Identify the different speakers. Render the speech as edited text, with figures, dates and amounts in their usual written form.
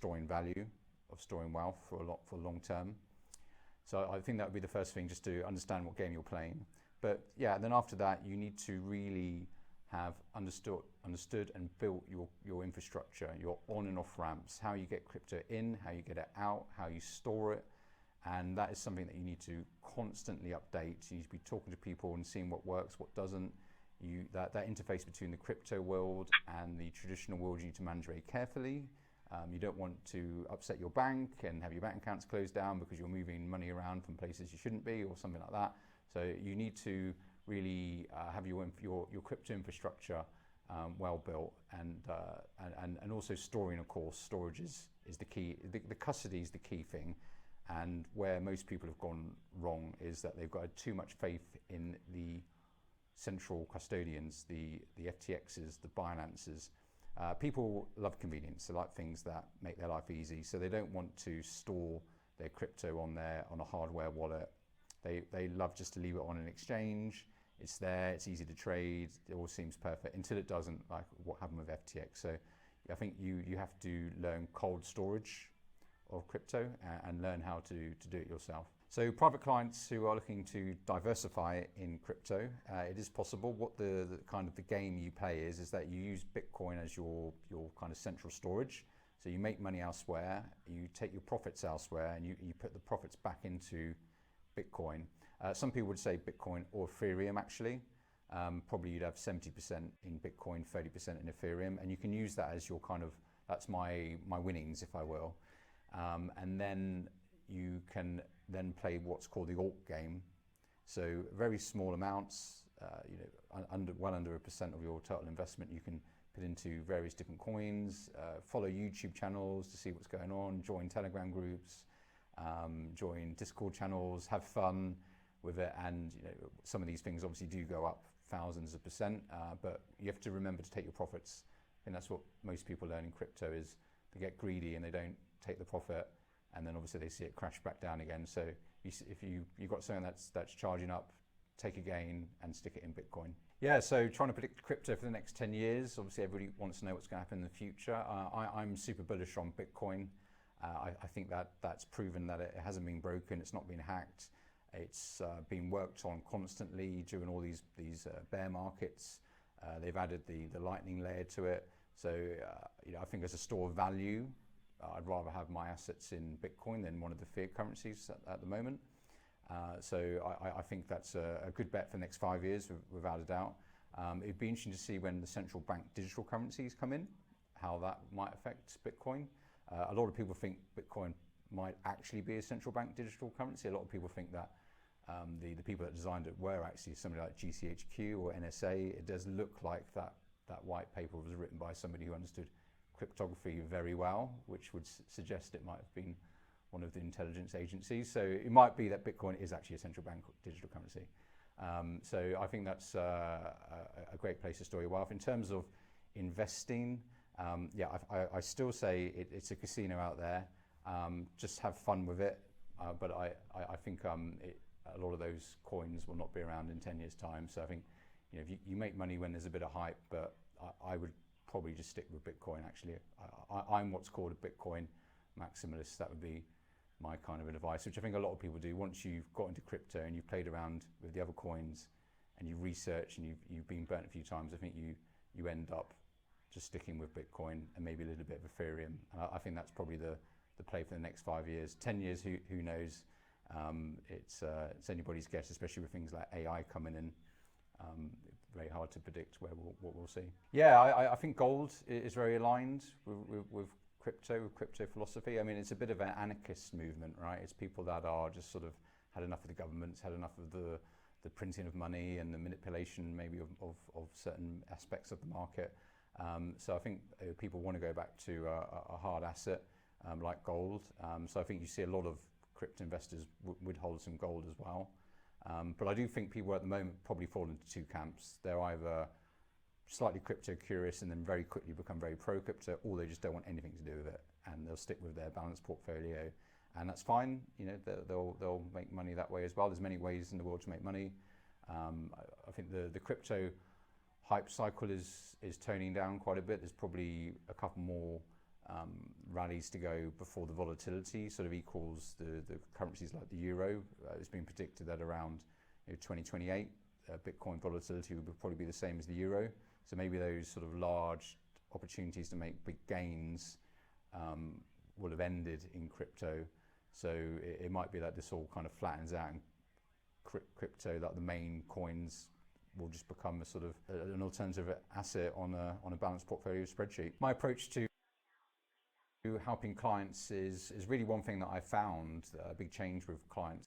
Speaker 1: storing value, of storing wealth for long term. So I think that would be the first thing, just to understand what game you're playing. But yeah, then after that, you need to really have understood and built your infrastructure, your on and off ramps, how you get crypto in, how you get it out, how you store it. And that is something that you need to constantly update. You need to be talking to people and seeing what works, what doesn't. That interface between the crypto world and the traditional world, you need to manage very carefully. You don't want to upset your bank and have your bank accounts closed down because you're moving money around from places you shouldn't be, or something like that. So you need to really have your crypto infrastructure well built, and also storing, of course. Storage is the key. The custody is the key thing. And where most people have gone wrong is that they've got too much faith in the central custodians, the FTXs, the Binances. People love convenience. They like things that make their life easy. So they don't want to store their crypto on a hardware wallet. They love just to leave it on an exchange. It's there, it's easy to trade, it all seems perfect until it doesn't, like what happened with FTX. So I think you have to learn cold storage of crypto and learn how to do it yourself. So private clients who are looking to diversify in crypto, it is possible. What the kind of the game you play is that you use Bitcoin as your kind of central storage. So you make money elsewhere, you take your profits elsewhere, and you put the profits back into Bitcoin. Some people would say Bitcoin or Ethereum actually. Probably you'd have 70% in Bitcoin, 30% in Ethereum, and you can use that as your kind of, that's my winnings, if I will. And then you can then play what's called the alt game. So very small amounts, well under 1% of your total investment, you can put into various different coins, follow YouTube channels to see what's going on, join Telegram groups, join Discord channels, have fun with it. And some of these things obviously do go up thousands of percent, but you have to remember to take your profits. And that's what most people learn in crypto, is they get greedy and they don't take the profit, and then obviously they see it crash back down again. So if you've got something that's charging up, take a gain and stick it in Bitcoin. Yeah, so trying to predict crypto for the next 10 years. Obviously everybody wants to know what's going to happen in the future. I'm super bullish on Bitcoin. I think that's proven that it hasn't been broken, it's not been hacked. It's been worked on constantly during all these bear markets. They've added the lightning layer to it. So I think as a store of value, I'd rather have my assets in Bitcoin than one of the fiat currencies at the moment. So I think that's a good bet for the next 5 years, without a doubt. It'd be interesting to see when the central bank digital currencies come in, how that might affect Bitcoin. A lot of people think Bitcoin might actually be a central bank digital currency. A lot of people think that the people that designed it were actually somebody like GCHQ or NSA. It does look like that white paper was written by somebody who understood cryptography very well, which would suggest it might have been one of the intelligence agencies. So it might be that Bitcoin is actually a central bank digital currency. So I think that's a great place to store your wealth. In terms of investing, I still say it's a casino out there. Just have fun with it. But I think a lot of those coins will not be around in 10 years' time. So I think if you make money when there's a bit of hype, but I would probably just stick with Bitcoin actually. I'm what's called a Bitcoin maximalist. That would be my kind of advice, which I think a lot of people do. Once you've got into crypto and you've played around with the other coins and you research and you've been burnt a few times, I think you end up just sticking with Bitcoin and maybe a little bit of Ethereum. And I think that's probably the play for the next 5 years. 10 years, who knows? It's anybody's guess, especially with things like AI coming in. Very hard to predict what we'll see. Yeah, I think gold is very aligned with crypto philosophy. I mean, it's a bit of an anarchist movement, right? It's people that are just sort of had enough of the governments, had enough of the printing of money and the manipulation maybe of certain aspects of the market. So I think people want to go back to a hard asset like gold. So I think you see a lot of crypto investors would hold some gold as well. But I do think people at the moment probably fall into two camps. They're either slightly crypto curious and then very quickly become very pro crypto, or they just don't want anything to do with it and they'll stick with their balanced portfolio, and that's fine. They'll make money that way as well. There's many ways in the world to make money. I think the crypto hype cycle is toning down quite a bit. There's probably a couple more rallies to go before the volatility sort of equals the currencies like the euro. It's been predicted that around 2028, Bitcoin volatility would probably be the same as the euro. So maybe those sort of large opportunities to make big gains will have ended in crypto. So it might be that this all kind of flattens out and crypto, that the main coins will just become a sort of an alternative asset on a balanced portfolio spreadsheet. My approach to helping clients is really one thing that I found a big change with clients